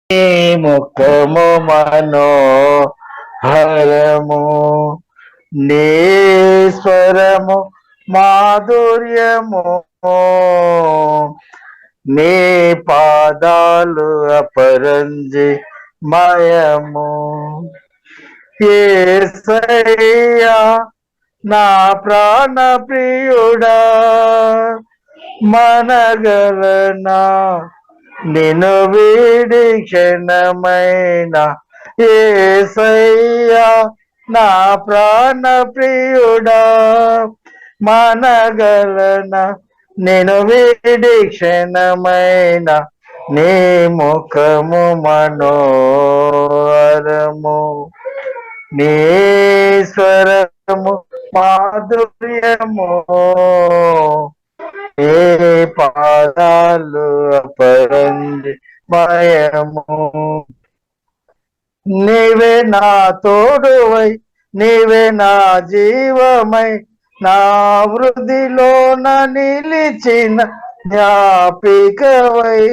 నీ ముఖము మనోహరము, నీ స్వరము మాధుర్యము, నీ పాదాలు అపరంజి మయము. యేసయ్యా నా ప్రాణ ప్రియుడా, మనగలనా నిన్ను వీడి క్షణమైన. యేసయ్యా నా ప్రాణ ప్రియుడా, మనగలనా నిన్ను వీడి క్షణమైన. నీ ముఖము మనోహరము, నీ స్వరము మాధుర్యము, ఏ పాదాలు అపరంజి మయము. నీవే నా తోడువై, నీవే నా జీవమై, నా వృద్ధిలోన నిలిచిన జ్ఞాపికవై.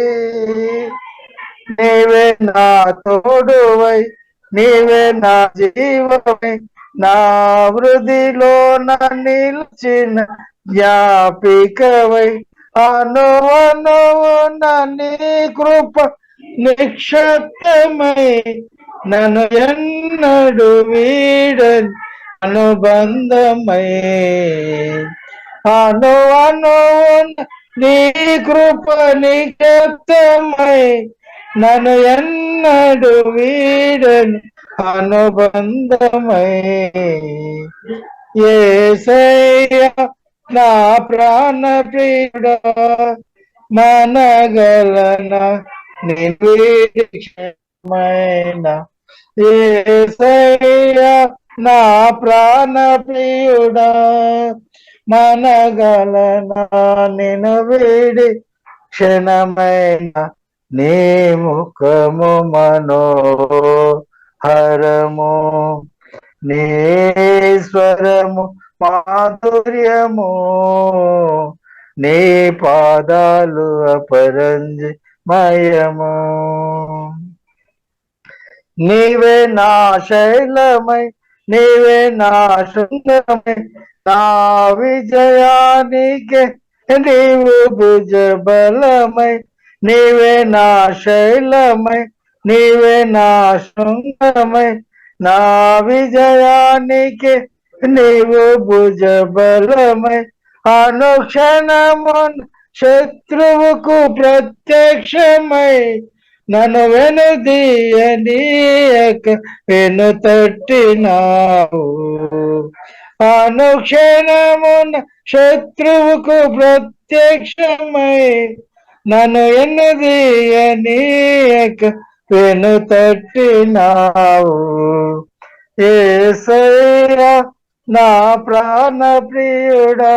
నీవే నా తోడువై, నీవే నా జీవమై, నా వృద్ధిలోన నిలిచిన జ్ఞాపికవై. అనువనువున నీ కృప నిక్షిప్తమై, నన్ను ఎన్నడు వీడని అనుబంధమై. అనువనువున నీ కృప నిక్షిప్తమై, నన్ను ఎన్నడు వీడని అనుబంధమై. యేసయ్యా నా ప్రాణ ప్రియుడా, మనగలనా నిరీక్షమైన. యేసయ్యా నా ప్రాణ ప్రియుడా, మనగలనా నిన్ను వీడి క్షణమైన. నీ ముఖము మనోహరము, నీ స్వరము మాధుర్యము, నీ పాదాలు అపరంజి మయము. నీవే నా శైలమై, నీవే నా శృంగమై, నా విజయానికి నీవు భుజ బలమై. నీవే నా శైలమై, నీవే నా శృంగమై, నా విజయానికి నీవు భుజ బలమై. అనుక్షణము శత్రువుకు ప్రత్యక్షమై, నన్ను వెనుదీయనీయక వెను తట్టినావు. అనుక్షణమున శత్రువుకు ప్రత్యక్షమై, నన్ను వెనుదీయనీయక వెను తట్టినావు. యేసయ్యా నా ప్రాణ ప్రియుడా,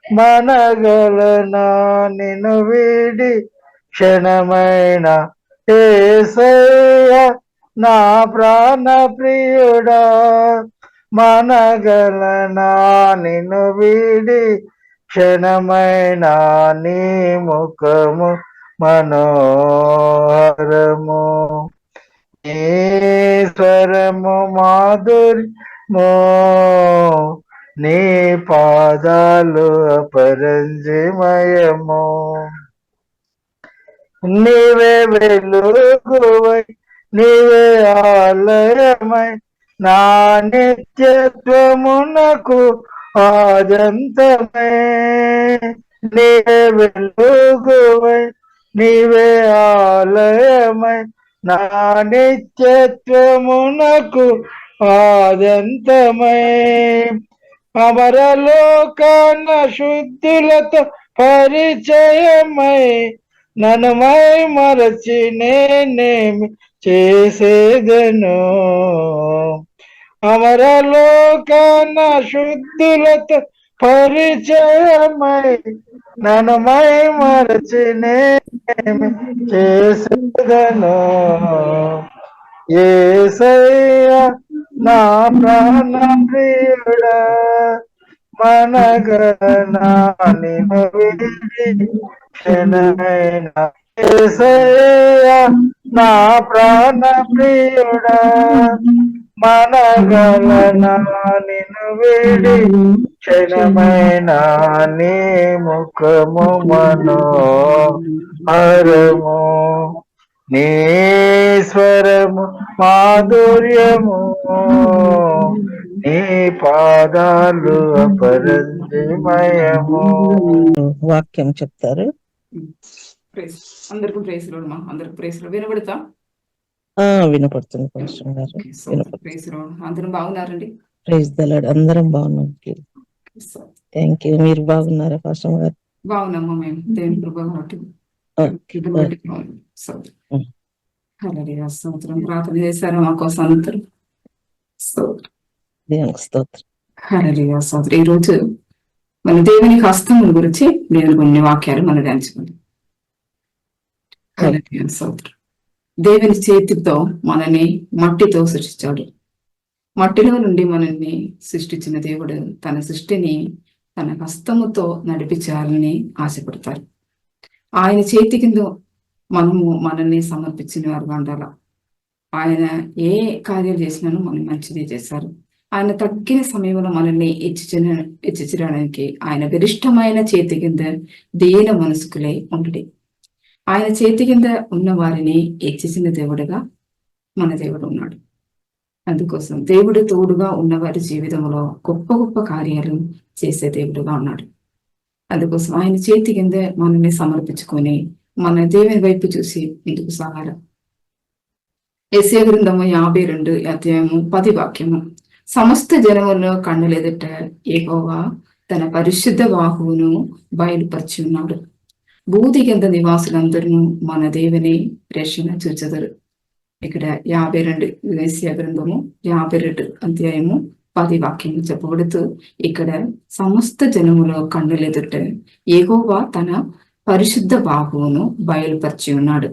మనగలనా నిన్ను వీడి క్షణమైన. యేసయ్యా నా ప్రాణ ప్రియుడా, మనగలనా నిన్ను వీడి క్షణమైన. నీ ముఖము మనోహరము, నీ స్వరము మాధుర్యము, నీ పాదాలు అపరంజి మయము. నీవే వెలుగువై, నీవే ఆలయమై, నా నిత్యత్వమునకు ఆద్యంతమై. నీవే వెలుగువై, నీవే ఆలయమై, నా నిత్యత్వమునకు ఆద్యంతమై. అమరలోకాన శుద్ధులతో పరిచయమై, నన్ను మై మరచి నేనేమి చేసేదను. అమరలోకాన శుద్ధులతో పరిచయమై, నన్ను మై మరచి నేనేమి చేసేదను. యేసయ్యా నా ప్రాణ ప్రియుడా, మనగలనా నిన్ను వీడి క్షణమైన. యేసయ్యా నా ప్రాణ ప్రియుడా, మనగలనా నిన్ను వీడి క్షణమైన నీ ముఖము మనోహరము, నీ స్వరము మాధుర్యము, నీ పాదాలు అపరంజిమయము. వాక్యం చెప్తారు. అందరికీ ప్రేసులు అమ్మా, అందరికి ప్రేసులు వినబడతా? వినపడుతుంది పాస్టర్ గారు. అందరం బాగున్నారండి? Praise the Lord. అందరం బాగున్నాం. Thank you. మీరు బాగున్నారా పాస్టర్ గారు? బాగున్నామా మేము, దేవుని కృప కాబట్టి. సంవత్సరం ప్రార్థన చేశారు మా కోసం అందరూ. ఈ రోజు మన దేవుని హస్తం గురించి నేను కొన్ని వాక్యాలు మనం ధ్యానించుకుంటాం. దేవుని చేతితో మనని మట్టితో సృష్టించాడు. మట్టిలో నుండి మనల్ని సృష్టించిన దేవుడు తన సృష్టిని తన హస్తముతో నడిపించాలని ఆశపడతారు. ఆయన చేతి కింద మనల్ని సమర్పించిన వారు ఉండాల. ఆయన ఏ కార్యాలు చేసినానో మనం మంచిది చేశారు. ఆయన తగ్గిన సమయంలో మనల్ని హెచ్చించడానికి ఆయన గరిష్టమైన చేతి కింద దీన మనసుకులై ఉండడి. ఆయన చేతి కింద ఉన్న వారిని హెచ్చించిన దేవుడుగా మన దేవుడు ఉన్నాడు. అందుకోసం దేవుడు తోడుగా ఉన్నవారి జీవితంలో గొప్ప గొప్ప కార్యాలు చేసే దేవుడుగా ఉన్నాడు. అందుకోసం ఆయన చేతి కింద మనల్ని సమర్పించుకొని మన దేవుని వైపు చూసి ఇందుకు సాగాలి. యెషయా గ్రంథము 52 అధ్యాయము 10 వాక్యము. సమస్త జనములను కన్నులెదుట యెహోవా తన పరిశుద్ధ బాహువును బయలుపరిచి ఉన్నాడు. భూది కింద నివాసులందరూ మన దేవుని రక్షణ చూచెదరు. ఇక్కడ 52 యెషయా గ్రంథము 52 అధ్యాయము 10 వాక్యము చెప్పబడుతూ ఇక్కడ సమస్త జనముల కన్నులెదుట యెహోవా తన పరిశుద్ధ బాహువును బయలుపరిచి ఉన్నాడు.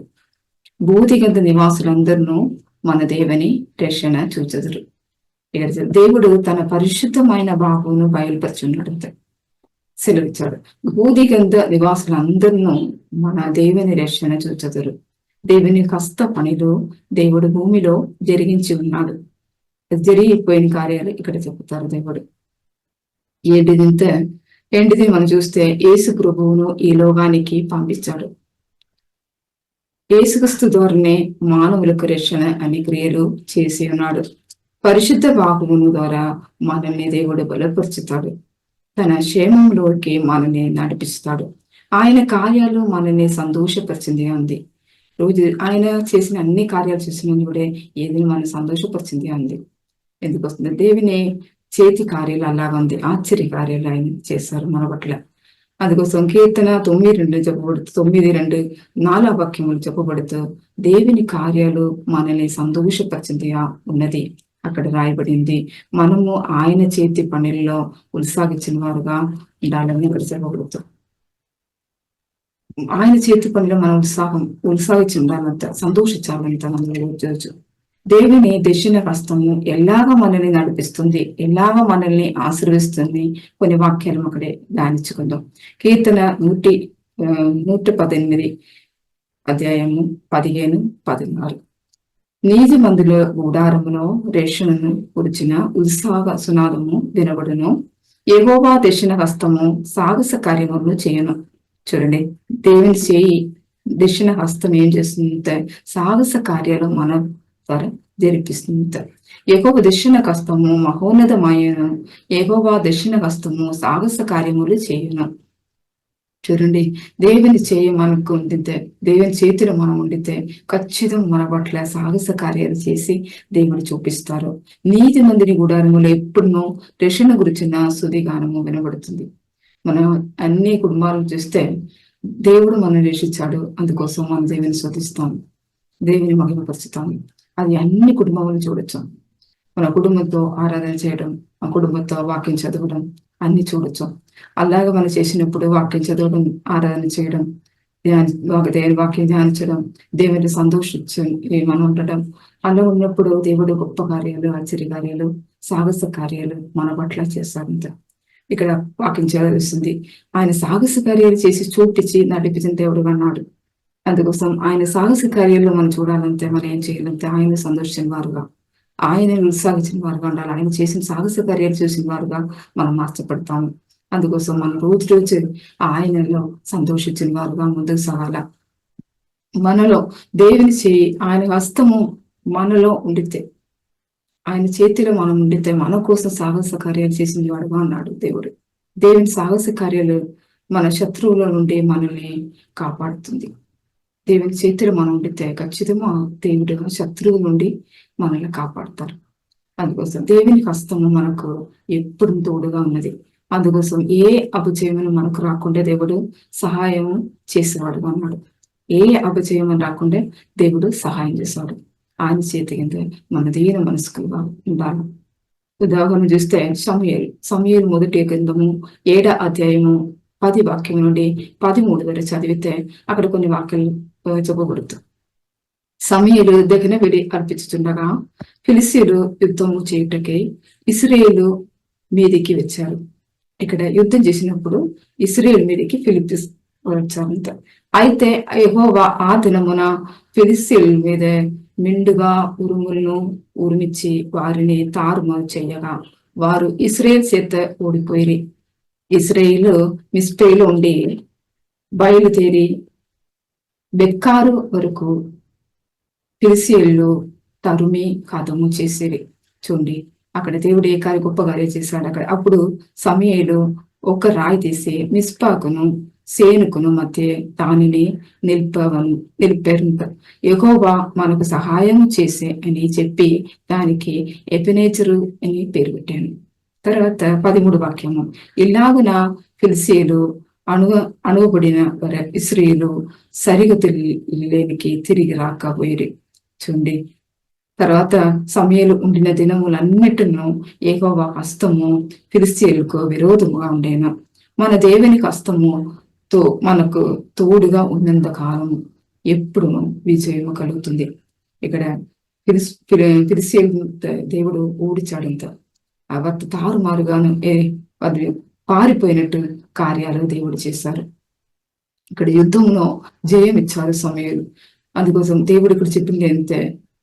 భూది కింద నివాసులందరూ మన దేవుని రక్షణ చూచెదరు. ఇక్కడ దేవుడు తన పరిశుద్ధమైన బాహువును బయలుపరిచి ఉన్నాడు, సెలవిచ్చాడు. భూది కింద నివాసులందరూ మన దేవుని రక్షణ చూచెదరు. దేవుని హస్త పనిలో దేవుడు భూమిలో జరిగించి ఉన్నాడు. జరిగిపోయిన కార్యాలు ఇక్కడ చెప్తారు. దేవుడు ఏంటిది మనం చూస్తే యేసు ప్రభువును ఈ లోకానికి పంపించాడు. యేసుక్రీస్తు ద్వారానే మానవులకు రక్షణ అనే క్రియలు చేసి ఉన్నాడు. పరిశుద్ధ బాహువును ద్వారా మనల్ని దేవుడు బలపరుచుతాడు. తన క్షేమంలోకి మనల్ని నడిపిస్తాడు. ఆయన కార్యాలు మనల్ని సంతోషపరిచింది ఉంది. రోజు ఆయన చేసిన అన్ని కార్యాలు చేసిన కూడా ఏది మన సంతోషపరిచింది ఉంది. ఎందుకు వస్తుంది? దేవుని చేతి కార్యాలు అలాగా ఉంది. ఆశ్చర్య కార్యాలు ఆయన చేశారు మన పట్ల. అందుకోసం కీర్తన 9:2 చెప్పబడుతూ 9:2 4 వాక్యములు చెప్పబడుతూ దేవుని కార్యాలు మనల్ని సంతోషపరిచింది ఉన్నది అక్కడ రాయబడింది. మనము ఆయన చేతి పనుల్లో ఉత్సాహించిన వారుగా ఉండాలని ఇక్కడ చెప్పబడుతూ ఆయన చేతి పనిలో మనం ఉత్సాహించి ఉండాలంట, సంతోషించాలంట. మనం చూడవచ్చు దేవుని దక్షిణ హస్తము ఎలాగా మనల్ని నడిపిస్తుంది, ఎలాగా మనల్ని ఆశీర్వదిస్తుంది. కొన్ని వాక్యాలు అక్కడే ధ్యానించుకుందాం. కీర్తన 118 అధ్యాయము 15-16. నీతి మందుల గుడారములో రేషణను కురిచిన ఉత్సాహ సునాదము వినబడును. యెహోవా దక్షిణ హస్తము సాహస కార్యములను చేయను. చూడండి, దేవుని చేయి దక్షిణ హస్తం ఏం చేస్తుందంటే సాహస కార్యాలు మన ద్వారా జరిపిస్తుంది. యెహోవా దక్షిణ హస్తము మహోన్నతమాయను. యెహోవా దక్షిణ హస్తము సాహస కార్యములు చేయను. చూడండి, దేవుని చేయి మనకు ఉండితే, దేవుని చేతిలో మనం ఉండితే ఖచ్చితంగా మన పట్ల సాహస కార్యాలు చేసి దేవుడు చూపిస్తారు. నీతి మందిని గుడారములో ఎప్పుడునో రక్షణ గురించిన సుదిగానము వినబడుతుంది. మనం అన్ని కుటుంబాలను చూస్తే దేవుడు మనం రక్షించాడు. అందుకోసం మనం దేవుని శోధిస్తాం, దేవుని మహిమపరుచుతాం. అది అన్ని కుటుంబాలను చూడొచ్చు. మన కుటుంబంతో ఆరాధన చేయడం, మన కుటుంబంతో వాక్యం చదవడం అన్ని చూడొచ్చు. అలాగే మనం చేసినప్పుడు వాక్యం చదవడం, ఆరాధన చేయడం, దేవుని వాక్యం ధ్యానించడం, దేవుని సంతోషించి మనం ఉండడం, అలా ఉన్నప్పుడు దేవుడు గొప్ప కార్యాలు, ఆశ్చర్య కార్యాలు, సాహస కార్యాలు మన పట్ల చేస్తారంట. ఇక్కడ వాక్యం చదివిస్తుంది. ఆయన సాహస కార్యాలు చేసి చూపించి నడిపించిన దేవుడుగా అన్నాడు. అందుకోసం ఆయన సాహస కార్యాల్లో మనం చూడాలంటే మనం ఏం చేయాలంటే ఆయన సందర్శించిన వారుగా, ఆయన ఉత్సాహించిన వారుగా ఉండాలి. ఆయన చేసిన సాహస కార్యాలు చూసిన వారుగా మనం మార్చబడతాము. అందుకోసం మనం రోజు ఆయనలో సంతోషించిన వారుగా ముందుకు సాగాల. మనలో దేవుని చేయి, ఆయన హస్తము మనలో ఉండితే, ఆయన చేతిలో మనం ఉండితే మన కోసం సాహస కార్యాలు చేసిన వాడుగా ఉన్నాడు దేవుడు. దేవుని సాహస కార్యాలు మన శత్రువుల నుండి మనల్ని కాపాడుతుంది. దేవుని చేతిలో మనం ఉండితే ఖచ్చితంగా దేవుడు శత్రువుల నుండి మనల్ని కాపాడుతారు. అందుకోసం దేవుని హస్తము మనకు ఎప్పుడు తోడుగా ఉన్నది. అందుకోసం ఏ అపజయమును మనకు రాకుండా దేవుడు సహాయం చేసేవాడుగా ఉన్నాడు. ఏ అపజయం రాకుండా దేవుడు సహాయం చేశాడు. ఆయన చేతి కింద మన దీన మనస్కులుగా ఉండాలి. ఉదాహరణ చూస్తే సమూయేలు మొదటి గ్రంథము 7వ అధ్యాయము 10 వాక్యం నుండి 13 వరకు చదివితే అక్కడ కొన్ని వాక్యాలు చెప్పబడుతుంది. సమూయేలు దహన బలి అర్పించుతుండగా ఫిలిష్తీయులు యుద్ధము చేయుటకై ఇశ్రాయేలు మీదికి వచ్చారు. ఇక్కడ యుద్ధం చేసినప్పుడు ఇశ్రాయేలు మీదికి ఫిలిష్తీయులు వచ్చారంట. అయితే యెహోవా ఆ దినమున ఫిలిష్తీయుల మీద మిండుగా ఉరుములను ఉరిమిచ్చి వారిని తారుమారు చేయగా వారు ఇశ్రాయేలు చేత ఓడిపోయి ఇశ్రాయేలు మిస్పేలో ఉండి బయలుదేరి బెక్కారు వరకు ఫిలిష్తీయులు తరుమి కథము చేసేది. చూడండి, అక్కడ దేవుడు ఏ కార్య గొప్ప కార్యం చేశాడు. అప్పుడు సమూయేలు ఒక రాయి తీసి మిస్పాకును సేనుకును మధ్య దానిని నిలిపారు. యెహోవా మనకు సహాయం చేసే అని చెప్పి దానికి ఎబెనేజరు అని పేరు పెట్టాను. తర్వాత 13 వాక్యము, ఇలాగున ఫిలిష్తీయులు అణువబడిన ఇశ్రాయేలు సరిగతులేనికి తిరిగి రాకపోయి. చూడండి, తర్వాత సమూయేలు ఉండిన దినములన్నిటిను యెహోవా హస్తము ఫిలిష్తీయులకు విరోధముగా ఉండేను. మన దేవునికి హస్తముతో మనకు తోడుగా ఉన్నంత కాలము ఎప్పుడు విజయము కలుగుతుంది. ఇక్కడ ఫిలిష్తీయులు దేవుడు ఓడిచాడంత వారి తారుమారుగాను అది పారిపోయినట్టు కార్యాలు దేవుడు చేశారు. ఇక్కడ యుద్ధంలో జయం ఇచ్చారు సమూయేలు. అందుకోసం దేవుడు ఇక్కడ చెప్పింది ఏంటంటే,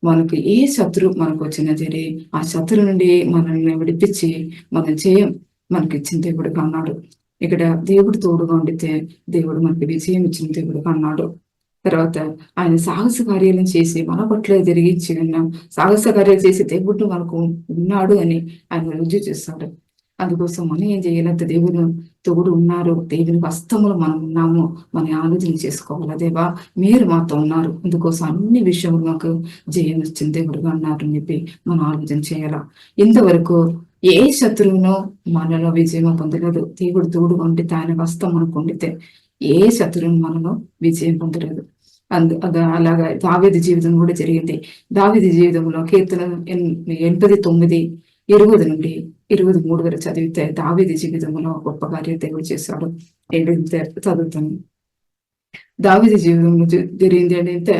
మనకు ఏ శత్రు మనకు వచ్చినా సరే ఆ శత్రు నుండి మనల్ని విడిపించి మన జయం మనకి ఇచ్చిన దేవుడుగా అన్నాడు. ఇక్కడ దేవుడు తోడుగా ఉండితే దేవుడు మనకి విజయం ఇచ్చిన దేవుడుగా అన్నాడు. తర్వాత ఆయన సాహస కార్యాలను చేసి మన పట్ల జరిగించి ఉన్నాం. సాహస కార్యాలు చేసి దేవుడు మనకు ఉన్నాడు అని ఆయన రుజువు చేస్తాడు. అందుకోసం మనం ఏం చేయాలంటే దేవుడు తోడు ఉన్నారు, దేవుని హస్తములు మనం ఉన్నాము, మన ఆలోచన చేసుకోవాలి. దేవా మీరు మాతో ఉన్నారు, అందుకోసం అన్ని విషయంలో మాకు జయం వచ్చిన దేవుడుగా అన్నారు అని చెప్పి మనం ఆలోచన చేయాల. ఇంతవరకు ఏ శత్రువునో మనలో విజయం పొందలేదు. దేవుడు తోడుగా ఉండితే ఆయన హస్తం మనకు ఉండితే ఏ శత్రువును మనలో విజయం పొందలేదు. అలాగా దావీదు జీవితం కూడా జరిగింది. దావీదు జీవితంలో కీర్తన 89:20 నుండి 23 వరకు చదివితే దావీదు జీవితంలో గొప్ప కార్యం దేవుడు చేశాడు. చదువుతాను. దావీదు జీవితంలో జరిగింది అంటే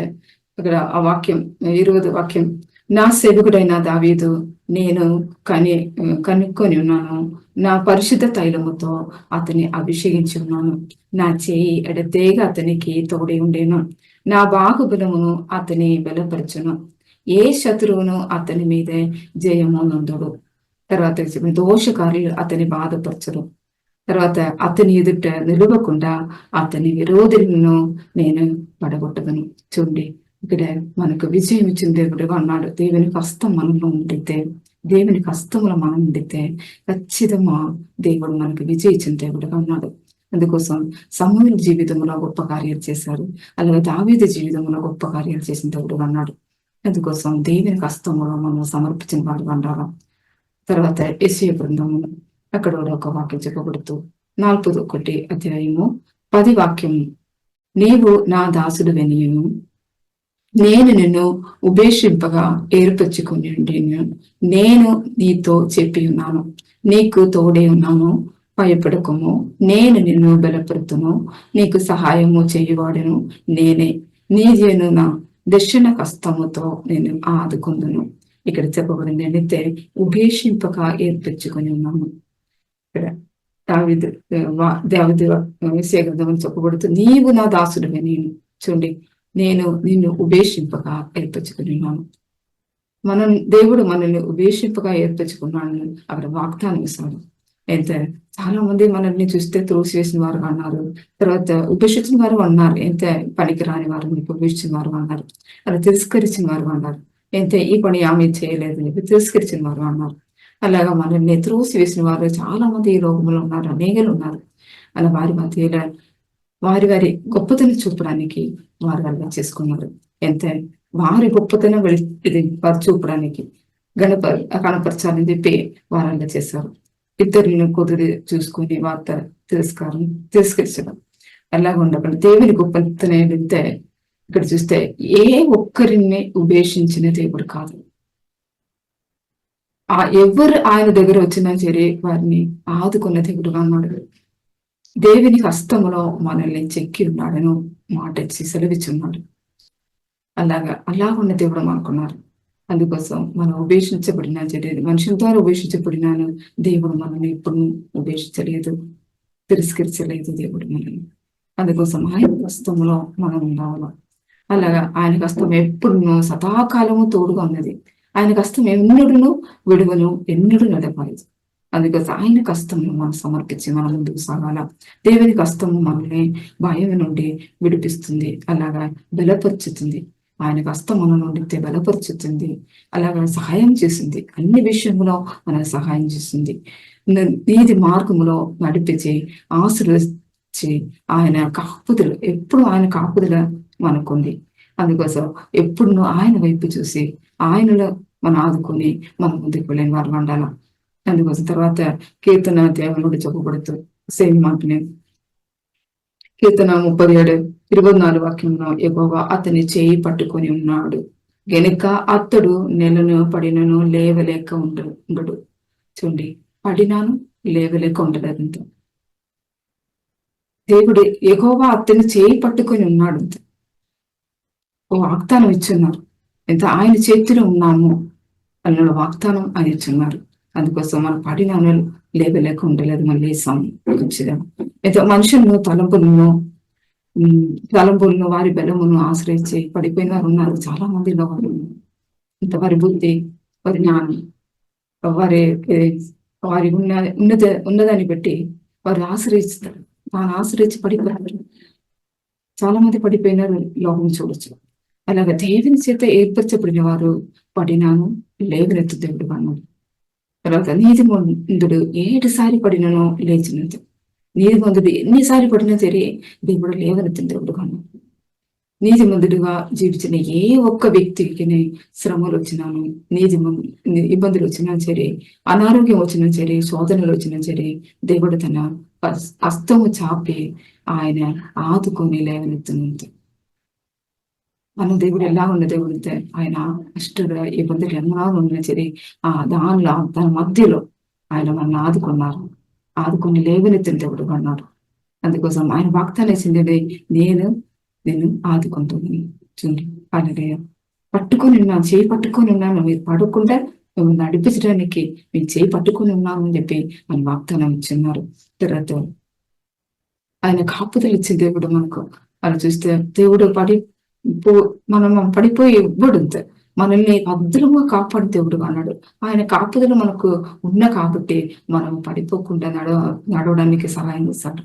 అక్కడ ఆ వాక్యం 20 వాక్యం, నా సేవకుడైన దావీదు నేను కనుక్కొని ఉన్నాను, నా పరిశుద్ధ తైలముతో అతని అభిషేకించి ఉన్నాను, నా చేయి ఎడతేగా అతనికి తోడే ఉండేను, నా బాహుబలమును అతని బలపరచును, ఏ శత్రువును అతని మీదే జయము నందుడు. తర్వాత దోషకారులు అతని బాధపరచరు. తర్వాత అతని ఎదుట నిలవకుండా అతని విరోధులను నేను పడగొట్టదను. చూడండి, ఇక్కడ మనకు విజయం ఇచ్చిన దేవుడుగా అన్నాడు. దేవునికి హస్తం మనలో ఉండితే, దేవునికి హస్తములో మనం ఉండితే ఖచ్చితంగా దేవుడు మనకు విజయం ఇచ్చిన దేవుడుగా ఉన్నాడు. అందుకోసం సమూయేలు జీవితంలో గొప్ప కార్యాలు చేశారు, అలాగే దావీదు జీవితంలో గొప్ప కార్యాలు చేసిన దేవుడుగా అన్నాడు. అందుకోసం దేవునికి హస్తములో మనం సమర్పించిన వాడుగా ఉండాలి. తర్వాత యెషయా గ్రంథము అక్కడ కూడా ఒక వాక్యం చెప్పబడుతూ 41 అధ్యాయము 10 వాక్యము, నీవు నా దాసుడు వెనియును, నేను నిన్ను ఉపేక్షింపగా ఏర్పరచుకుని నేను నీతో చెప్పి ఉన్నాను, నీకు తోడే ఉన్నాను, భయపడకము, నేను నిన్ను బలపరుతును, నీకు సహాయము చేయువాడును నేనే, నీజేను నా దర్శన హస్తముతో నేను ఆదుకుందును. ఇక్కడ చెప్పబడింది ఏంటంటే ఉపేక్షింపక ఏర్పరచుకొని ఉన్నాము. ఇక్కడ దావీదు యెషయా గ్రంథంలో చెప్పబడుతూ నీవు నా దాసుడుగా నేను. చూడండి, నేను నిన్ను ఉపేక్షింపగా ఏర్పరచుకున్నాను. దేవుడు మనల్ని ఉపేక్షింపగా ఏర్పరచుకున్నాను అక్కడ వాగ్దానం ఇస్తాడు. అయితే చాలా మంది మనల్ని చూస్తే త్రోసివేసిన వారు అన్నారు, తర్వాత ఉపేక్షించిన వారు అన్నారు, ఎంత పనికి రాని వారు ఉపేక్షించిన వారు అన్నారు, అలా తిరస్కరించిన వారు అన్నారు, అయితే ఈ పని ఆమె చేయలేదు అని చెప్పి తిరస్కరించిన వారు అన్నారు. అలాగా మనల్ని త్రోసివేసిన వారు చాలా మంది ఈ లోకంలో ఉన్నారు, అనేకలు ఉన్నారు. అలా వారి మధ్య వారి వారి గొప్పతనం చూపడానికి వారు అలా చేసుకున్నారు. ఎంత వారి గొప్పతనం వారు చూపడానికి కనపరచాలని చెప్పి వారు అలా చేశారు. ఇద్దరిని కుదిరి చూసుకుని వార్త తిరస్కరించడం అలాగ ఉండకుండా దేవుని గొప్పతనం ఏంటంటే ఇక్కడ చూస్తే ఏ ఒక్కరిని ఉపేక్షించిన దేవుడు కాదు. ఎవరు ఆయన దగ్గర వచ్చినా సరే వారిని ఆదుకున్న దేవుడుగా ఉన్నాడు. దేవుని హస్తములో మనల్ని చెక్కి ఉన్నాడను మాట ఇచ్చి సెలవిచ్చున్నాడు. అలాగున్న దేవుడు అనుకున్నారు. అందుకోసం మనం ఉపేక్షించబడినా సరే, మనుషుల ద్వారా ఉపేక్షించబడినాను, దేవుడు మనల్ని ఎప్పుడు ఉపేక్షించలేదు, తిరస్కరించలేదు దేవుడు మనల్ని. అందుకోసం ఆయన హస్తంలో మనం ఉండాలి. అలాగా ఆయన హస్తం ఎప్పుడు సదాకాలము తోడుగా ఉన్నది. ఆయన కష్టం ఎన్నడూను విడువను, ఎన్నడూ నడపాలి. అందుకోసం ఆయన కష్టంను మనం సమర్పించి మనం ముందుకు సాగాల. దేవుని కష్టము మనల్ని భయం నుండి విడిపిస్తుంది, అలాగా బలపరుచుతుంది. ఆయన కష్టం మన నుండి బలపరుచుతుంది, అలాగా సహాయం చేస్తుంది. అన్ని విషయంలో మనకు సహాయం చేస్తుంది. నీతి మార్గంలో నడిపించి ఆశీర్వదించి ఆయన కాపుదల, ఎప్పుడు ఆయన కాపుదల మనకుంది. అందుకోసం ఎప్పుడు ఆయన వైపు చూసి ఆయనలో మనం ఆదుకొని మనం ముందుకు వెళ్ళిన వారు ఉండాలి. అందుకోసం తర్వాత కీర్తన దేవుడు చెప్పబడుతూ సేమ్ మాటనే కీర్తన 37:24 వాక్యంలో యెహోవా అతని చేయి పట్టుకొని ఉన్నాడు గనుక అతడు నెలను పడినను లేవలేక ఉండడు. చూడండి, పడినాను లేవలేక ఉండలేదంత. దేవుడు యెహోవా అతని చేయి పట్టుకొని ఉన్నాడు అంత. ఓ వాగ్దానం ఇచ్చున్నారు. ఎంత ఆయన చేతిలో ఉన్నాము అన్న వాగ్దానం ఆయన ఇచ్చున్నారు. అందుకోసం మనం పడినాను లేవలేక ఉండలేదు, మనం లేసాము మంచిదా. అయితే మనుషులను తలంపులను వారి బలమును ఆశ్రయించి పడిపోయిన వారు ఉన్నారు. చాలా మందిలో వారు ఇంత వారి బుద్ధి, వారి జ్ఞానం, వారి ఉన్నదాన్ని బట్టి వారు ఆశ్రయిస్తారు. తాను ఆశ్రయించి పడిపోయినారు. చాలా మంది పడిపోయినారు లోకం చూడొచ్చు. అలాగా దేవుని చేత ఏర్పరచబడిన వారు పడినాను లేవనెత్తు దేవుడు అన్నాడు. తర్వాత నీతిమంతుడు 7 సారి పడినను లేచినంత. నీతిమంతుడు ఎన్నిసారి పడినా సరే దేవుడు లేవనెత్తిన దేవుడు అన్నాడు. నీతిమంతుడిగా జీవించిన ఏ ఒక్క వ్యక్తికి శ్రమలు వచ్చినాను, ఇబ్బందులు వచ్చినా సరే, అనారోగ్యం వచ్చినా సరే, శోధనలు వచ్చినా సరే, దేవుడు తన హస్తము చాపి ఆయన ఆదుకొని లేవనెత్తినంత. మన దేవుడు ఎలా ఉన్న దేవుడు అంటే ఆయన కష్టంగా ఇబ్బందులు ఎలా ఉన్నా సరే దానిలో దాని మధ్యలో ఆయన మనల్ని ఆదుకొని లేవనెత్తిన దేవుడు అన్నారు. అందుకోసం ఆయన వాగ్దానం వేసింది, నేను ఆదుకుంటుంది. చూడండి, ఆయన పట్టుకొని ఉన్నాను, చేయి పట్టుకొని ఉన్నాను, మీరు పడకుండా మిమ్మల్ని నడిపించడానికి మేము చేయి పట్టుకొని ఉన్నాము అని చెప్పి ఆయన వాగ్దానం ఇచ్చున్నారు. తర్వాత ఆయన కాపుదలు ఇచ్చే దేవుడు మనకు. అలా చూస్తే దేవుడు మనం పడిపోయి ఇవ్వడు, మనల్ని భద్రంగా కాపాడు దేవుడు అన్నాడు. ఆయన కాపుదలు మనకు ఉన్న కాబట్టి మనం పడిపోకుండా నడవడానికి సహాయం చేస్తాడు.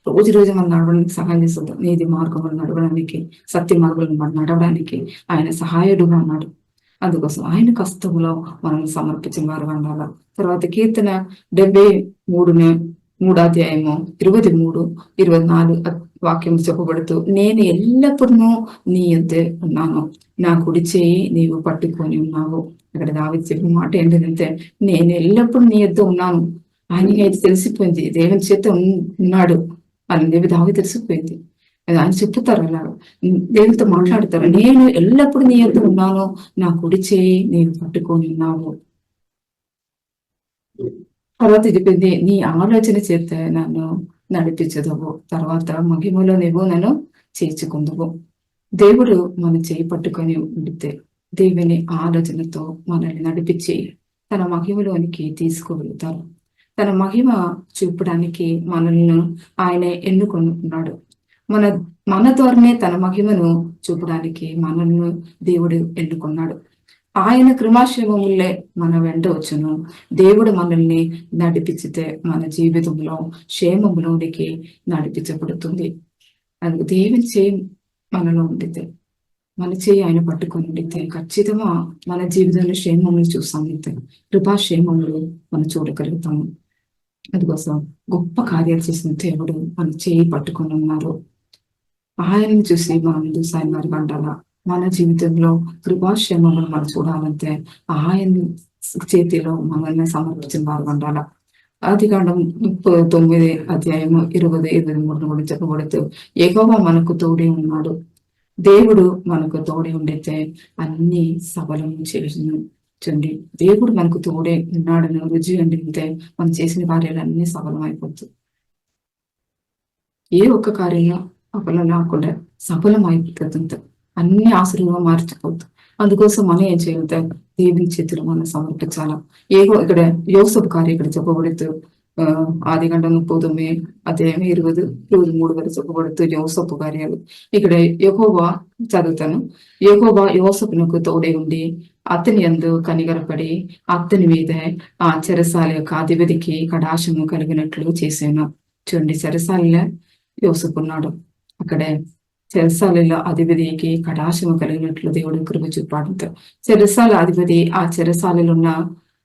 రోజు మనం నడవడానికి సహాయం చేస్తాడు. నీతి మార్గంలో నడవడానికి, సత్య మార్గంలో మనం నడవడానికి ఆయన సహాయుడుగా ఉన్నాడు. అందుకోసం ఆయన కష్టంలో మనం సమర్పించిన వారు ఉండాల. తర్వాత కీర్తన 73:3 వాక్యం చెప్పబడుతూ, నేను ఎల్లప్పుడూ నీ యొద్దే ఉన్నాను, నా కుడి చేయి నీవు పట్టుకొని ఉన్నావు. అక్కడ దావీదు చెప్పిన మాట ఏంటంటే, నేను ఎల్లప్పుడూ నీ యొద్ద ఉన్నాను. ఆయనకి అయితే తెలిసిపోయింది దేవుని చేత ఉన్నాడు అని చెప్పి దావీదు తెలిసిపోయింది. ఆయన చెప్తారు, అలా దేవునితో మాట్లాడతారు, నేను ఎల్లప్పుడూ నీ యొద్ద ఉన్నాను, నా కుడి చేయి నీవు పట్టుకొని ఉన్నావు. తర్వాత చెప్పింది, నీ ఆలోచన చేత నన్ను నడిపించదవు, తర్వాత మహిమలో నువ్వు నన్ను చేర్చుకుందువు. దేవుడు మనం చేయి పట్టుకొని ఉండితే దేవుని ఆలోచనతో మనల్ని నడిపించి తన మహిమలోనికి తీసుకువెళ్తారు. తన మహిమ చూపడానికి మనల్ని ఆయన ఎన్నుకున్నాడు. మన మన ద్వారానే తన మహిమను చూపడానికి మనల్ని దేవుడు ఎన్నుకున్నాడు. ఆయన కృపాక్షేమములే మన వెంట వచ్చును. దేవుడు మనల్ని నడిపించితే మన జీవితంలో క్షేమములోనికి నడిపించబడుతుంది. అందుకు దేవుని చేయి మనలో ఉండితే, మన చేయి ఆయన పట్టుకొని ఉండితే ఖచ్చితంగా మన జీవితంలో క్షేమములు చూస్తామైతే, కృపాక్షేమములు మనం చూడగలుగుతాము. అందుకోసం గొప్ప కార్యాలు చేసిన దేవుడు మన చేయి పట్టుకొని ఉన్నారు. ఆయనను చూసి మనం ముందుకు సాయం అంటారా? మన జీవితంలో కృపాక్షేమములు మనం చూడాలంటే ఆయన చేతిలో మనల్ని సమర్పించిన వారు ఉండాల. ఆదికాండం 39 అధ్యాయము 20-23 కూడా చెప్పబడుతూ, యెహోవా మనకు తోడే ఉన్నాడు. దేవుడు మనకు తోడే ఉండితే అన్ని సఫలం చేసిన చూడండి. దేవుడు మనకు తోడే ఉన్నాడని రుజువు అందితే మనం చేసిన కార్యాలన్నీ సఫలం అయిపోతుంది. ఏ ఒక్క కార్యంగా సఫలం లేకుండా సఫలం అయిపోతుంది. అన్ని ఆశలుగా మార్చిపోతుంది. అందుకోసం మనం ఏం చేయగలుగుతాం? దేవుని చేతులు మనం సమర్పించాలా. ఇక్కడ యోసేపు కార్యం ఇక్కడ చెప్పబడుతూ ఆదికాండం 39 అధ్యాయం 20-23 వరకు చెప్పబడుతూ యోసేపు కార్యాలు. ఇక్కడ యెహోవా చదువుతాను. యెహోవా యోసేపునకు తోడే ఉండి అతని యందు కనికరపడి అతని మీద ఆ చెరసాల యొక్క అధిపతికి కటాక్షము కలిగినట్లు చేశాను. చూడండి, చెరసాలలో యోసేపు ఉన్నాడు. అక్కడే చెరసాలలో అధిపతికి కటాక్షము కలిగినట్లు దేవుడు కృప చూపాడు. చెరసాల అధిపతి ఆ చెరసాలలో ఉన్న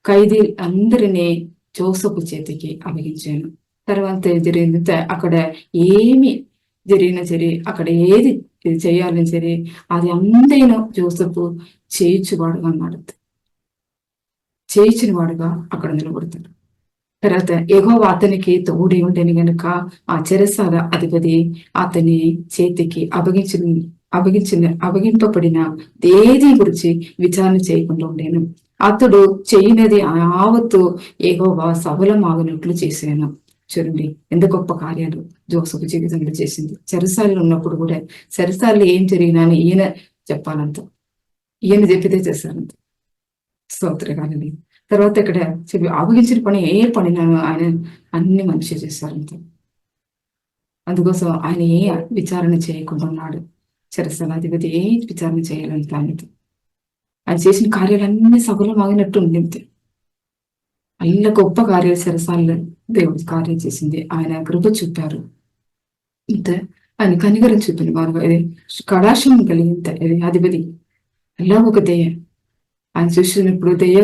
ఖైదీ అందరినీ యోసేపు చేతికి అప్పగించాను. తర్వాత జరిగింది, అక్కడ ఏమి జరిగినా సరే, అక్కడ ఏది చేయాలని సరే అది అందైనా యోసేపు చేయించువాడుగా అన్నాడు. చేయించిన వాడుగా అక్కడ నిలబడతాడు. తర్వాత యెహోవా అతనికి ఉండని గనుక ఆ చెరసాల అధిపతి అతని చేతికి అప్పగింపబడిన ఏది గురించి విచారణ చేయకుండా ఉండేను. అతడు చేయనది యావత్తు యెహోవా సఫలమాగినట్లు చేశాను. చూడండి, ఎంత గొప్ప కార్యాలు యోసేపు జీవితంలో చేసింది. చెరసాలలో ఉన్నప్పుడు కూడా చెరసాలలో ఏం జరిగినా అని ఈయన చెప్పాలంత, ఈయన చెప్పితే చేశారంత. స్తోత్రకాలని. తర్వాత ఇక్కడ చెప్పి అప్పగించిన పని ఏ పనినాను ఆయన అన్ని మనిషి చేశారంత. అందుకోసం ఆయన ఏ విచారణ చేయకుండా ఉన్నాడు. చెరసాల అధిపతి ఏ విచారణ చేయాలంటే ఆయన చేసిన కార్యాలన్నీ సఫలమాగినట్టు ఉండింది. అల్ల గొప్ప కార్యాలు చెరసాలలో దేవుడి కార్యం చేసింది. ఆయన కృప చూపారు. ఇంతే ఆయన కనికరం చూపిన వారు కటాక్షం కలిగింత అధిపతి అలా ఒక దయ్య ఆయన చూసినప్పుడు దయ్య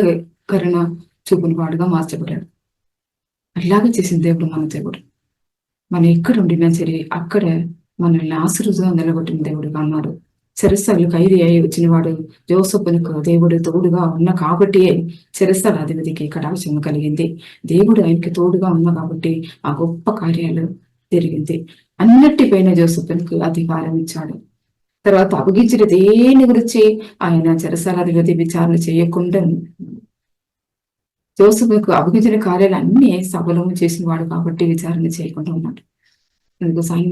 కరుణ చూపిన వాడుగా మార్చబడ్డాడు. అలాగే చేసిన దేవుడు మన దేవుడు. మనం ఎక్కడ ఉండినా సరే అక్కడ మనల్ని ఆశీర్వాదంగా నిలబెట్టిన దేవుడుగా అన్నాడు. చెరసాలకు ఖైదీ అయి వచ్చిన వాడు యోసేపునకు దేవుడు తోడుగా ఉన్న కాబట్టి చెరసాల అధిపతికి కటాక్షం కలిగింది. దేవుడు ఆయనకి తోడుగా ఉన్న కాబట్టి ఆ గొప్ప కార్యాలు జరిగింది. అన్నిటిపైన యోసేపునకు అధికారం ఇచ్చాడు. తర్వాత అప్పగించిన దేని గురించి ఆయన చెరసాల అధిపతి విచారణ చేయకుండా యోసేపునకు అప్పగించిన కార్యాలు అన్ని సఫలము చేసిన వాడు కాబట్టి విచారణ చేయకుండా ఉన్నాడు. అందుకోసం ఆయన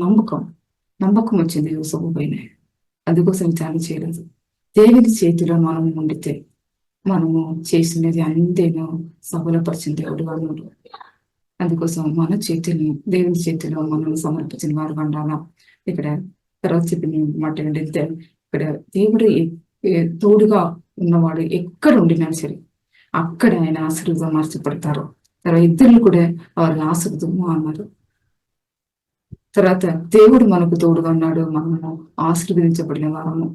నమ్మకం వచ్చింది యోసేపు పైన. అందుకోసం విచారణ చేయలేదు. దేవుని చేతిలో మనము ఉండితే మనము చేసినది అంతేనో సఫలపరిచిన దేవుడు అన్నాడు. అందుకోసం మన చేతిని దేవుని చేతిలో మనల్ని సమర్పించిన వారు ఉండాలా. ఇక్కడ తర్వాత చెప్పిన మాట ఏంటంటే, ఇక్కడ దేవుడు తోడుగా ఉన్నవాడు ఎక్కడ ఉండినా సరే అక్కడ ఆయన ఆశీర్వాదం మార్చబడతారు. తర్వాత ఇద్దరు కూడా వారి ఆశీర్వాదము అన్నారు. తర్వాత దేవుడు మనకు తోడుగా ఉన్నాడు. మనము ఆశీర్వదించబడిన వారము.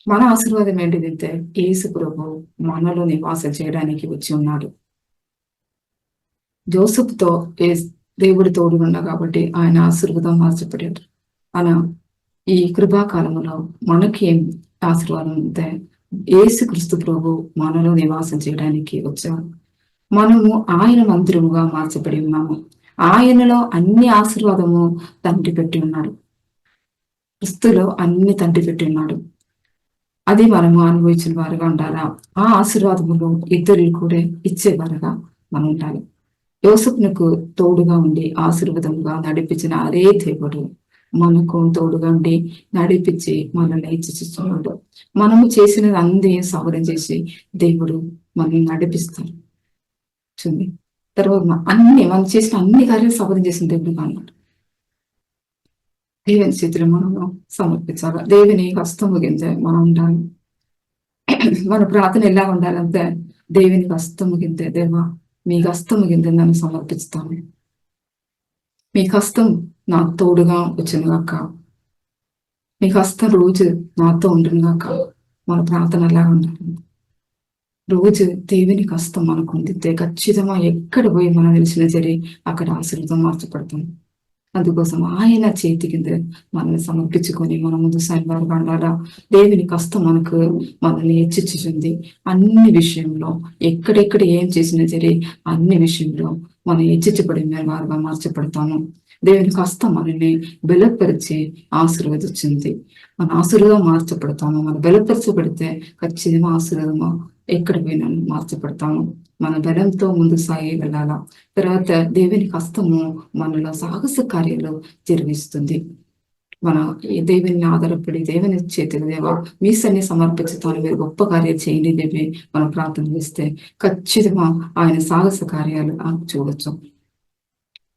మన ఆశీర్వాదం ఏంటిదంటే యేసు ప్రభు మనలో నివాసం చేయడానికి వచ్చి ఉన్నాడు. యోసేపుతో దేవుడు తోడుగా ఉన్నా కాబట్టి ఆయన ఆశీర్వాదం మార్చబడ్డాడు. అలా ఈ కృపాకాలంలో మనకి ఏం ఆశీర్వాదం ఉంటే యేసుక్రీస్తు ప్రభు మనలో నివాసం చేయడానికి వచ్చాడు. మనము ఆయన మందిరముగా మార్చబడి ఉన్నాము. ఆయనలో అన్ని ఆశీర్వాదము తండ్రి పెట్టి ఉన్నాడు. క్రీస్తులో అన్ని తండ్రి పెట్టి ఉన్నాడు. అది మనము అనుభవించిన వారుగా ఉండాలా. ఆ ఆశీర్వాదములు ఇతరులు కూడా ఇచ్చేవారుగా మనం ఉండాలి. యోసేపునకు తోడుగా ఉండి ఆశీర్వాదముగా నడిపించిన అదే దేవుడు మనకు తోడుగా ఉండి నడిపించి మనల్ని ఇచ్చిస్తున్నాడు. మనము చేసినది అందే సవరణ చేసి దేవుడు మనల్ని నడిపిస్తాడు. చూడండి, తర్వాత మనం చేసిన అన్ని కార్యాలు సవరణ చేసిన దేవుడు అన్నాడు. దేవుని చేతులు మనము సమర్పించాలి. దేవుని హస్తము కింద మనం ఉండాలి. మన ప్రార్థన ఎలా ఉండాలంటే దేవుని హస్తము కింద, దేవా మీ హస్తము కింద నన్ను సమర్పిస్తాను, మీ హస్తం నాకు తోడుగా వచ్చిన గాక, మీ హస్తం రోజు నాతో ఉండును గాక. మన ప్రార్థన ఎలా ఉండాలి? రోజు దేవుని హస్తం మనకు ఉండితే ఖచ్చితంగా ఎక్కడ పోయి మనం నిలిచిన సరే అక్కడ ఆశీర్వాదం మార్చబడతాం. అందుకోసం ఆయన చేతి కింద మనల్ని సమర్పించుకొని మన ముందు సాయంత్రం పండాలా. దేవుని కష్టం మనల్ని హెచ్చించుతుంది. అన్ని విషయంలో ఎక్కడెక్కడ ఏం చేసినా సరే అన్ని విషయంలో మనం హెచ్చించబడి వారుగా మార్చబడతాము. దేవుని కష్టం మనల్ని బలపరిచి ఆశీర్వదించింది. మన ఆశీర్వాదం మార్చబడతాము. మనం బలపరచబడితే ఖచ్చితంగా ఆశీర్వాదము ఎక్కడ పోయినా మార్చబడతాము. మన బలంతో ముందు సాగి వెళ్ళాలా. తర్వాత దేవుని హస్తము మనలో సాహస కార్యాలు జరిగిస్తుంది. మన దేవుని ఆధారపడి దేవుని చేతులు, దేవా మీ సన్ని సమర్పించుతాను, మీరు గొప్ప కార్యాలు చేయండి దేవి మనం ప్రార్థన చేస్తే ఖచ్చితంగా ఆయన సాహస కార్యాలు చూడొచ్చు.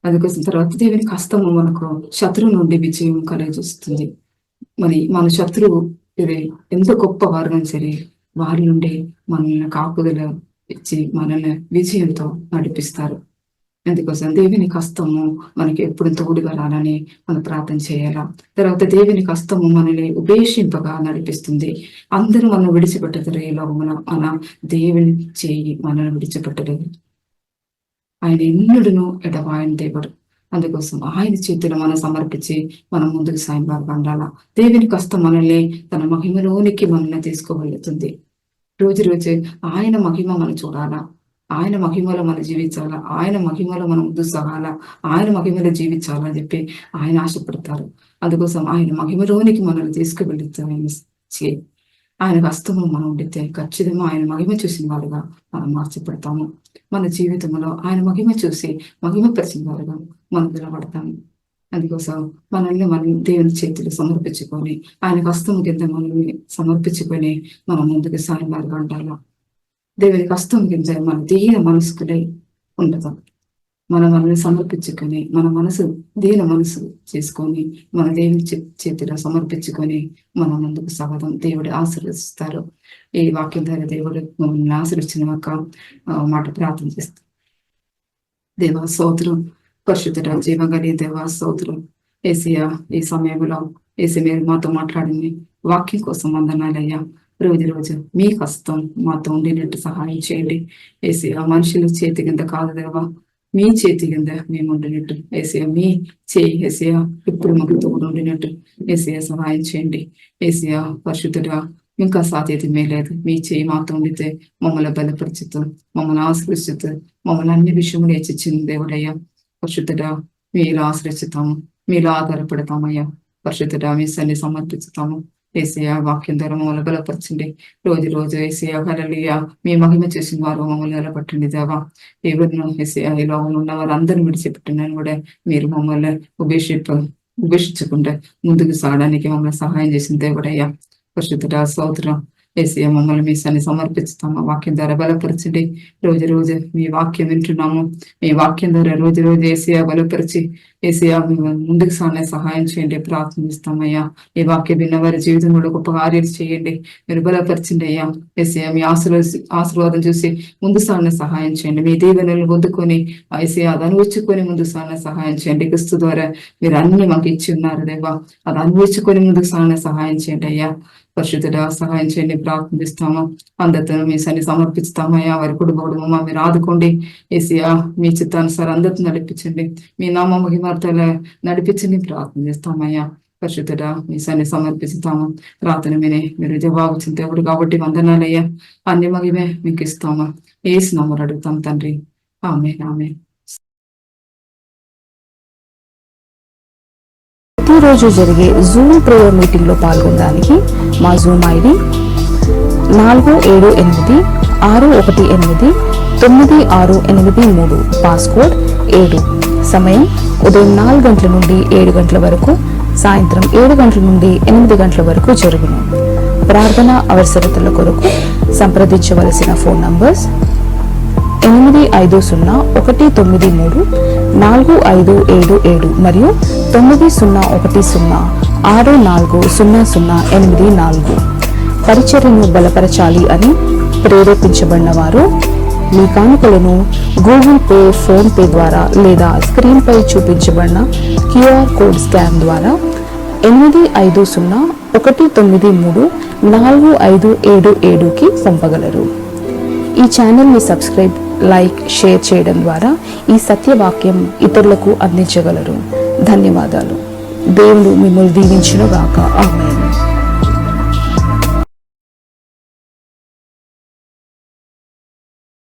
అందుకోసం తర్వాత దేవుని హస్తము మనకు శత్రువు నుండి విజయం కలిగిస్తుంది. మన శత్రువు ఇది ఎంత గొప్ప వారు సరే వారి నుండి మనల్ని కాపుదల ఇచ్చి మనల్ని విజయంతో నడిపిస్తారు. అందుకోసం దేవుని హస్తము మనకి ఎప్పుడు తోడుగా రాలని మనం ప్రార్థన చేయాలా. తర్వాత దేవుని హస్తము మనల్ని ఉపేక్షింపగా నడిపిస్తుంది. అందరూ మనం విడిచిపెట్టరు. ఈ లోకమున మన దేవుని చేయి మనల్ని విడిచిపెట్టలేదు. ఆయన ఎన్నడూను ఎడబాయని దేవుడు. అందుకోసం ఆయన చేతులు మనం సమర్పించి మనం ముందుకు సాయం ఉండాలా. దేవుని హస్తం మనల్ని తన మహిమలోనికి మనల్ని తీసుకువెళ్తుంది. రోజు రోజు ఆయన మహిమ మనం చూడాలా, ఆయన మహిమలో మనం జీవించాలా, ఆయన మహిమలో మనం ముందు సాగాలా, ఆయన మహిమలో జీవించాలా అని చెప్పి ఆయన ఆశపడతారు. అందుకోసం ఆయన మహిమలోనికి మనల్ని తీసుకువెళ్తామని ఆయన హస్తము మనం ఉండితే ఖచ్చితంగా ఆయన మహిమ చూసిన వారుగా మనం మార్చబడతాము. మన జీవితంలో ఆయన మహిమ చూసి మహిమ పరిచిన వారుగా మనం నిలబడతాము. అందుకోసం మనల్ని మనం దేవుని చేతులు సమర్పించుకొని ఆయన హస్తము కింద మనల్ని సమర్పించుకొని మనం ముందుకు సాయం వారుగా ఉండాలా. దేవుని హస్తం కింద మన దీన మనసుకునే ఉండదు. మనల్ని సమర్పించుకొని మన దీన మనసు చేసుకొని మన దేవుని చేతిలో సమర్పించుకొని మనం ముందుకు సాగడం దేవుడు ఆశీర్వదిస్తారు. ఈ వాక్యం ద్వారా దేవుడు మమ్మల్ని ఆశీర్వదించిన ఒక మాట ప్రార్థన చేస్తాం. దేవా స్తోత్రం, పరిశుద్ధ జీవగలి దేవా స్తోత్రం. యేసయ్యా ఈ సమయంలో మీరు మాతో మాట్లాడింది వాక్యం కోసం వందనాలయ్యా. రోజు మీ హస్తం మాతో ఉండినట్టు సహాయం చేయండి యేసయ్యా. మనుషుల చేతి కింద కాదు దేవా, మీ చేతి కింద మేము ఉండినట్టు యేసయ్యా. మీ చేయి యేసయ్యా ఇప్పుడు మాకు తోడు ఉండినట్టు యేసయ్యా సహాయం చేయండి యేసయ్యా. పరిశుద్ధుడా ఇంకా సాధ్యతమే లేదు. మీ చేయి మాతో ఉండితే మమ్మల్ని బలపరుచుతూ మమ్మల్ని ఆశ్రయిస్తూ మమ్మల్ని అన్ని విషయంలో హెచ్చించింది దేవుడయ్యా. పరిశుద్ధుడా మీరు ఆశ్రయిస్తాము, మీరు ఆధారపడతామయ్యా. పరిశుద్ధుడా మీ సన్ని సమర్పిస్తాము యేసయ్యా. వాక్యం ద్వారా మమ్మల్ని బలపరచండి. రోజు యేసయ్యా హల్లెలూయా. మీ మహిమ చేసిన వారు మమ్మల్ని నిలబట్టండి దేవా. ఎవరినో యేసయ్యా ఈ లోకంలో ఉన్న వారందరిని విడిచిపెట్టినాను కూడా మీరు మమ్మల్ని ఉపేక్షించకుండా ముందుకు సాగడానికి మమ్మల్ని సహాయం చేసిన దేవుడయ్యా. పరిశుద్ధుడా స్తోత్రం యేసయ్యా. మమ్మల్ని మీ సన్ని సమర్పిస్తాము. వాక్యం ద్వారా బలపరచండి. రోజు మీ వాక్యం వింటున్నాము. మీ వాక్యం ద్వారా రోజు యేసయ్యా బలపరిచి యేసయ్యా ముందుకు సాగే సహాయం చేయండి ప్రార్థిస్తామయ్యా. ఈ వాక్యం విన్న వారి జీవితంలో గొప్ప కార్యాలు చేయండి, మీరు బలపరచండి అయ్యా. యేసయ్యా మీ ఆశీర్వాదం చూసి ముందు సాగే సహాయం చేయండి. మీ దీవెనలు పొందుకొని యేసయ్యా అది అనుభవించుకొని ముందు సాగే సహాయం చేయండి. క్రీస్తు ద్వారా మీరు అన్ని మాకు ఇచ్చి ఉన్నారు దేవా, అది అనుభవించుకొని ముందుకు సాగే సహాయం చేయండి అయ్యా. పరిశుద్ధుడా సహాయం చేయండి ప్రార్థిస్తాము. అందరితో మీ సన్ని సమర్పిస్తామయ్యా. వారి కుటుంబం మీరు ఆదుకోండి యేసయ్యా. మీ చిత్తానుసారం అందరితో నడిపించండి. మీ నామ మహిమార్తలు నడిపించండి ప్రార్థిస్తామయ్యా. పరిశుద్ధుడా మీ సన్ని సమర్పిస్తాము. ప్రార్థన మీరు జవాబు దేవుడు కాబట్టి వందనాలయ్యా. అన్ని మహిమే మీకు ఇస్తాము. యేసు నామములో అడుగుతాం తండ్రి, ఆమేన్ ఆమేన్. ప్రతిరోజు జరిగే జూమ్ ప్రేయర్ మీటింగ్ లో పాల్గొనడానికి మా జూమ్ ఐడి 4786189683, పాస్కోడ్ 7. సమయం ఉదయం 4 గంటల నుండి 7 గంటల వరకు, సాయంత్రం 7 గంటల నుండి 8 గంటల వరకు జరుగును. ప్రార్థన అవసరతల కొరకు సంప్రదించవలసిన ఫోన్ నంబర్స్ 8501934577 మరియు 9010640084. పరిచర్యను బలపరచాలి అని ప్రేరేపించబడిన వారు మీ కానుకలను గూగుల్ పే, ఫోన్ పే ద్వారా లేదా స్క్రీన్ పై చూపించబడిన QR కోడ్ స్కాన్ ద్వారా 8501934577కి పంపగలరు. ఈ ఛానల్ని సబ్స్క్రైబ్, లైక్, షేర్ చేయడం ద్వారా ఈ సత్యవాక్యం ఇతరులకు అందించగలరు. ధన్యవాదాలు. దేవుడు మిమ్మల్ని దీవించును గాక. ఆమేన్.